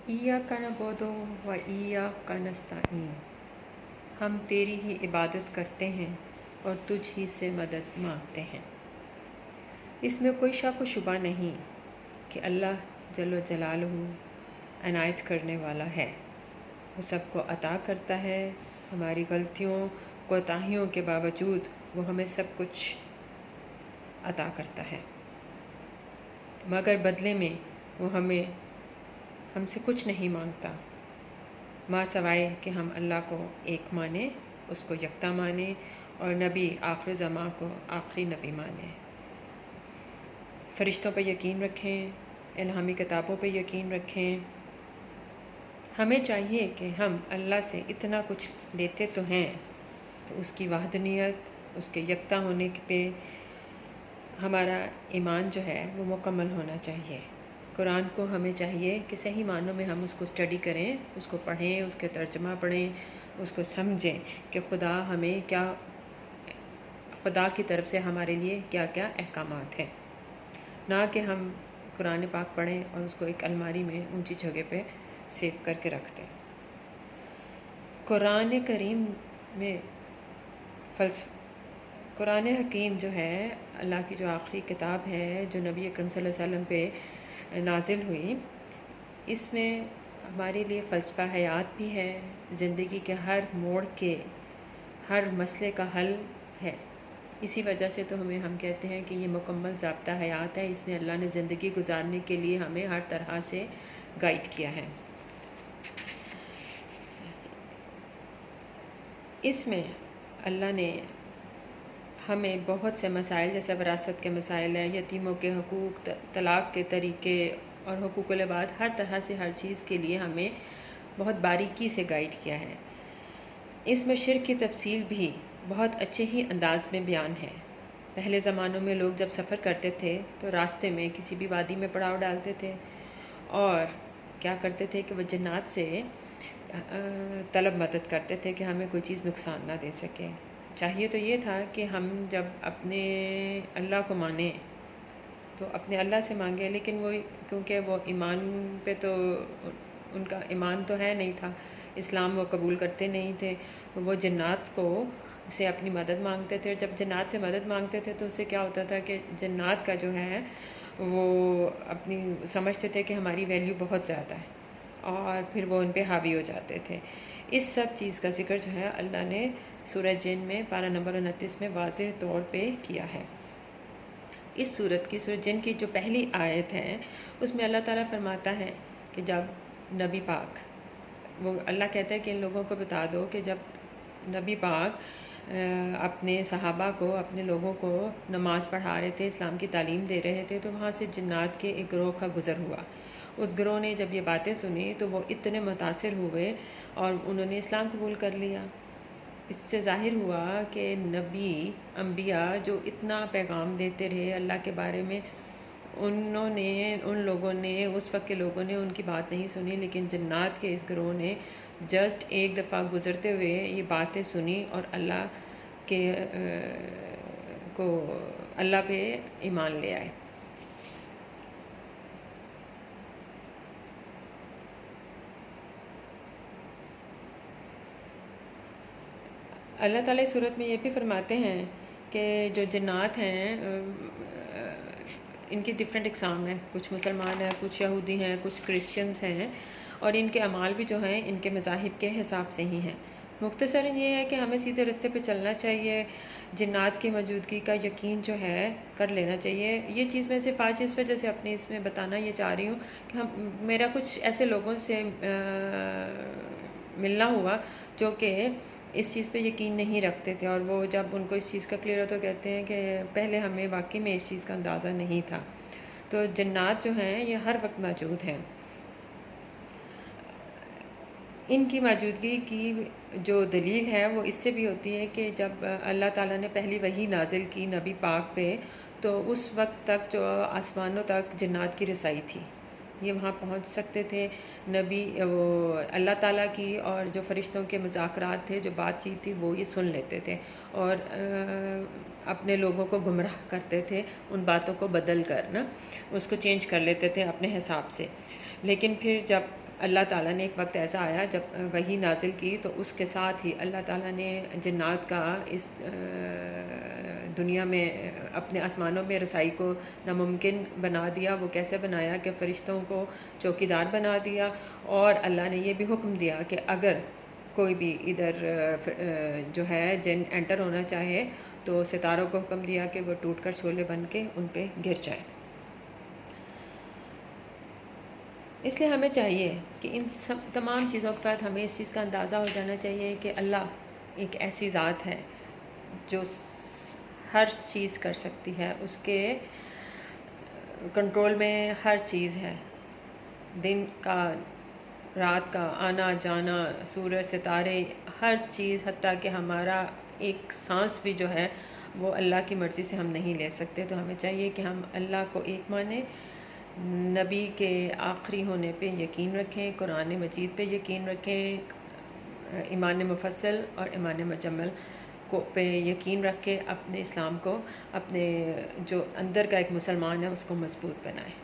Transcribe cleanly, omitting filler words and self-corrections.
ایاک نعبد و ایاک نستعین، ہم تیری ہی عبادت کرتے ہیں اور تجھ ہی سے مدد مانگتے ہیں۔ اس میں کوئی شک و شبہ نہیں کہ اللہ جل و جلالہ عنایت کرنے والا ہے، وہ سب کو عطا کرتا ہے۔ ہماری غلطیوں کوتاہیوں کے باوجود وہ ہمیں سب کچھ عطا کرتا ہے، مگر بدلے میں وہ ہم سے کچھ نہیں مانگتا ما سوائے کہ ہم اللہ کو ایک مانیں، اس کو یکتا مانیں اور نبی آخر زمان کو آخری نبی مانیں۔ فرشتوں پہ یقین رکھیں، الہامی کتابوں پہ یقین رکھیں۔ ہمیں چاہیے کہ ہم اللہ سے اتنا کچھ لیتے تو ہیں، تو اس کی وحدانیت، اس کے یکتا ہونے پہ ہمارا ایمان جو ہے وہ مکمل ہونا چاہیے۔ قرآن کو ہمیں چاہیے کہ صحیح معنوں میں ہم اس کو اسٹڈی کریں، اس کو پڑھیں، اس کے ترجمہ پڑھیں، اس کو سمجھیں کہ خدا کی طرف سے ہمارے لیے کیا کیا احکامات ہیں، نہ کہ ہم قرآن پاک پڑھیں اور اس کو ایک الماری میں اونچی جگہ پہ سیو کر کے رکھ دیں۔ قرآن حکیم جو ہے اللہ کی جو آخری کتاب ہے، جو نبی اکرم صلی اللہ علیہ وسلم پہ نازل ہوئی، اس میں ہمارے لیے فلسفہ حیات بھی ہے، زندگی کے ہر موڑ کے ہر مسئلے کا حل ہے۔ اسی وجہ سے تو ہم کہتے ہیں کہ یہ مکمل ضابطہ حیات ہے، اس میں اللہ نے زندگی گزارنے کے لیے ہمیں ہر طرح سے گائیڈ کیا ہے۔ اس میں اللہ نے ہمیں بہت سے مسائل، جیسے وراثت کے مسائل ہیں، یتیموں کے حقوق، طلاق کے طریقے اور حقوق العباد، ہر طرح سے ہر چیز کے لیے ہمیں بہت باریکی سے گائیڈ کیا ہے۔ اس میں شرک کی تفصیل بھی بہت اچھے ہی انداز میں بیان ہے۔ پہلے زمانوں میں لوگ جب سفر کرتے تھے تو راستے میں کسی بھی وادی میں پڑاؤ ڈالتے تھے اور کیا کرتے تھے کہ وہ جنات سے طلب مدد کرتے تھے کہ ہمیں کوئی چیز نقصان نہ دے سکے۔ چاہیے تو یہ تھا کہ ہم جب اپنے اللہ کو مانیں تو اپنے اللہ سے مانگیں، لیکن وہ کیونکہ وہ ایمان پہ تو ان کا ایمان تو ہے نہیں تھا، اسلام وہ قبول کرتے نہیں تھے، وہ جنات کو سے اپنی مدد مانگتے تھے۔ جب جنات سے مدد مانگتے تھے تو اس سے کیا ہوتا تھا کہ جنات کا جو ہے وہ اپنی سمجھتے تھے کہ ہماری ویلیو بہت زیادہ ہے اور پھر وہ ان پہ حاوی ہو جاتے تھے۔ اس سب چیز کا ذکر جو ہے اللہ نے سورہ جن میں پارہ نمبر 29 میں واضح طور پہ کیا ہے۔ اس سورہ جن کی جو پہلی آیت ہے اس میں اللہ تعالیٰ فرماتا ہے کہ جب نبی پاک، وہ اللہ کہتا ہے کہ ان لوگوں کو بتا دو کہ جب نبی پاک اپنے صحابہ کو، اپنے لوگوں کو نماز پڑھا رہے تھے، اسلام کی تعلیم دے رہے تھے، تو وہاں سے جنات کے ایک گروہ کا گزر ہوا۔ اس گروہ نے جب یہ باتیں سنی تو وہ اتنے متاثر ہوئے اور انہوں نے اسلام قبول کر لیا۔ اس سے ظاہر ہوا کہ نبی، انبیاء جو اتنا پیغام دیتے رہے اللہ کے بارے میں، ان لوگوں نے، اس وقت کے لوگوں نے ان کی بات نہیں سنی، لیکن جنات کے اس گروہ نے جسٹ ایک دفعہ گزرتے ہوئے یہ باتیں سنی اور اللہ پہ ایمان لے آئے۔ اللہ تعالیٰ اس صورت میں یہ بھی فرماتے ہیں کہ جو جنات ہیں ان کی ڈفرینٹ اقسام ہیں، کچھ مسلمان ہیں، کچھ یہودی ہیں، کچھ کرسچنز ہیں، اور ان کے اعمال بھی جو ہیں ان کے مذاہب کے حساب سے ہی ہیں۔ مختصراً یہ ہے کہ ہمیں سیدھے راستے پہ چلنا چاہیے، جنات کی موجودگی کا یقین جو ہے کر لینا چاہیے۔ یہ چیز میں صرف آج اس وجہ سے اپنے اس میں بتانا یہ چاہ رہی ہوں کہ میرا کچھ ایسے لوگوں سے ملنا ہوا جو کہ اس چیز پہ یقین نہیں رکھتے تھے، اور وہ جب ان کو اس چیز کا کلیئر ہو تو کہتے ہیں کہ پہلے ہمیں واقعی میں اس چیز کا اندازہ نہیں تھا۔ تو جنات جو ہیں یہ ہر وقت موجود ہیں۔ ان کی موجودگی کی جو دلیل ہے وہ اس سے بھی ہوتی ہے کہ جب اللہ تعالیٰ نے پہلی وحی نازل کی نبی پاک پہ، تو اس وقت تک جو آسمانوں تک جنات کی رسائی تھی، یہ وہاں پہنچ سکتے تھے۔ اللہ تعالیٰ کی اور جو فرشتوں کے مذاکرات تھے، جو بات چیت تھی، وہ یہ سن لیتے تھے اور اپنے لوگوں کو گمراہ کرتے تھے، ان باتوں کو بدل کر اس کو چینج کر لیتے تھے اپنے حساب سے۔ لیکن پھر جب اللہ تعالیٰ نے ایک وقت ایسا آیا جب وحی نازل کی تو اس کے ساتھ ہی اللہ تعالیٰ نے جنات کا اس دنیا میں اپنے آسمانوں میں رسائی کو ناممکن بنا دیا. وہ کیسے بنایا کہ فرشتوں کو چوکیدار بنا دیا, اور اللہ نے یہ بھی حکم دیا کہ اگر کوئی بھی ادھر جو ہے جن انٹر ہونا چاہے تو ستاروں کو حکم دیا کہ وہ ٹوٹ کر شعلے بن کے ان پہ گر جائیں. اس لیے ہمیں چاہیے کہ ان سب تمام چیزوں کے بعد ہمیں اس چیز کا اندازہ ہو جانا چاہیے کہ اللہ ایک ایسی ذات ہے جو ہر چیز کر سکتی ہے, اس کے کنٹرول میں ہر چیز ہے, دن کا رات کا آنا جانا, سورج ستارے, ہر چیز, حتیٰ کہ ہمارا ایک سانس بھی جو ہے وہ اللہ کی مرضی سے ہم نہیں لے سکتے. تو ہمیں چاہیے کہ ہم اللہ کو ایک مانیں, نبی کے آخری ہونے پہ یقین رکھیں, قرآن مجید پہ یقین رکھیں, ایمان مفصل اور ایمان مجمل کو پہ یقین رکھ کے اپنے اسلام کو, اپنے جو اندر کا ایک مسلمان ہے اس کو مضبوط بنائیں.